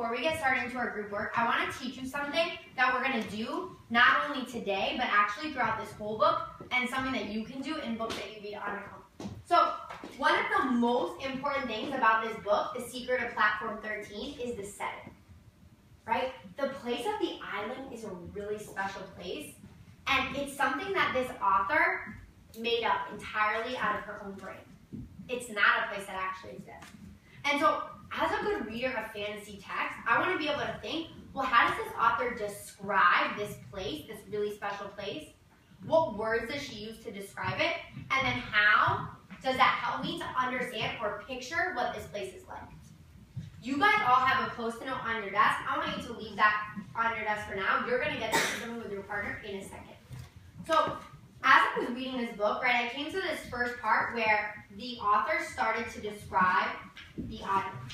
before we get started into our group work, I want to teach you something that we're going to do not only today, but actually throughout this whole book, and something that you can do in books that you read on your own. So, one of the most important things about this book, The Secret of Platform 13, is the setting. Right? The place of the island is a really special place, and it's something that this author made up entirely out of her own brain. It's not a place that actually exists. And so, as a good reader of fantasy text, I want to be able to think, well, how does this author describe this place, this really special place? What words does she use to describe it? And then how does that help me to understand or picture what this place is like? You guys all have a Post-it note on your desk. I want you to leave that on your desk for now. You're going to get to do something with your partner in a second. So, as I was reading this book, right, I came to this first part where the author started to describe the island.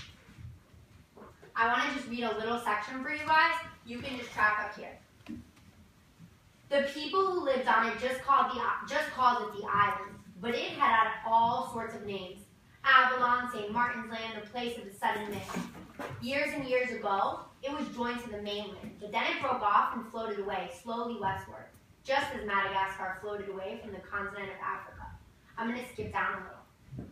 I want to just read a little section for you guys. You can just track up here. The people who lived on it just called it the island, but it had all sorts of names. Avalon, St. Martin's Land, the place of the sudden mist. Years and years ago, it was joined to the mainland, but then it broke off and floated away, slowly westward, just as Madagascar floated away from the continent of Africa. I'm going to skip down a little.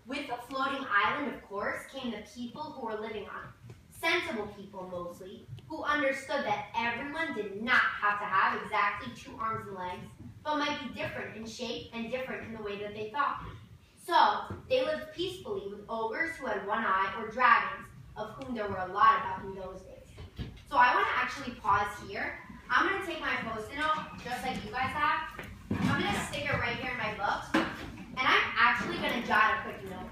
With the floating island, of course, came the people who were living on it. Sensible people, mostly, who understood that everyone did not have to have exactly 2 arms and legs, but might be different in shape and different in the way that they thought. So, they lived peacefully with ogres who had 1 eye, or dragons, of whom there were a lot about in those days. So I want to actually pause here. I'm going to take my Post-it note, just like you guys have. I'm going to stick it right here in my book, and I'm actually going to jot a quick note.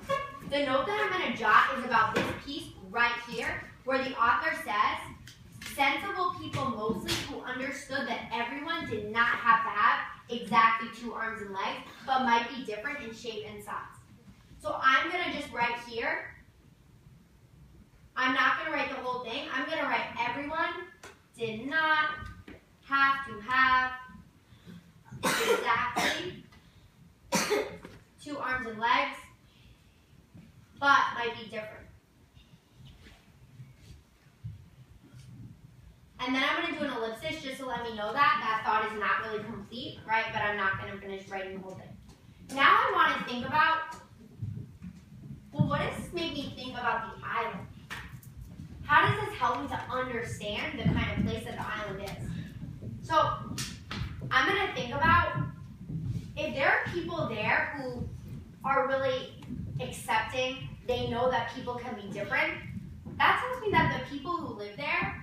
The note that I'm going to jot is about this piece right here, where the author says, sensible people mostly who understood that everyone did not have to have exactly 2 arms and legs, but might be different in shape and size. So I'm going to just write here. I'm not going to write the whole thing. I'm going to write everyone did not have to have exactly 2 arms and legs, but might be different. And then I'm going to do an ellipsis just to let me know that thought is not really complete, right? But I'm not going to finish writing the whole thing. Now I want to think about, well, what does this make me think about the island? How does this help me to understand the kind of place that the island is? So I'm going to think about if there are people there who are really accepting, they know that people can be different, that tells me that the people who live there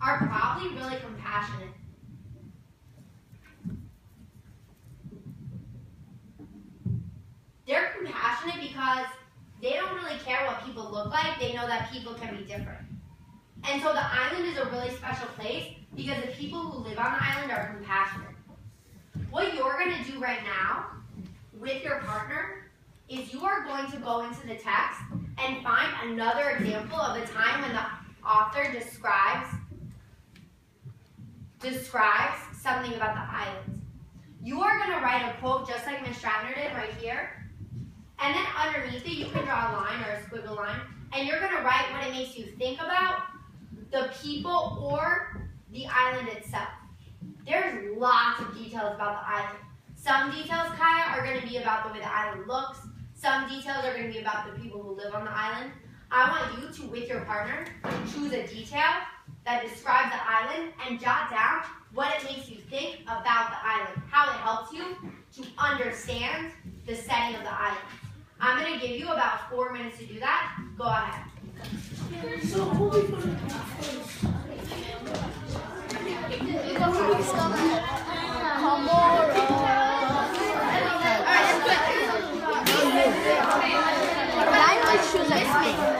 are probably really compassionate. They're compassionate because they don't really care what people look like. They know that people can be different. And so the island is a really special place because the people who live on the island are compassionate. What you're going to do right now with your partner is you are going to go into the text and find another example of a time when the author describes something about the island. You are going to write a quote just like Ms. Stratner did right here. And then underneath it, you can draw a line or a squiggle line. And you're going to write what it makes you think about, the people, or the island itself. There's lots of details about the island. Some details, Kaya, are going to be about the way the island looks. Some details are going to be about the people who live on the island. I want you to, with your partner, choose a detail that describes the island and jot down what it makes you think about the island, how it helps you to understand the setting of the island. I'm going to give you about 4 minutes to do that. Go ahead. So who are we going to do first? Alright, let's put.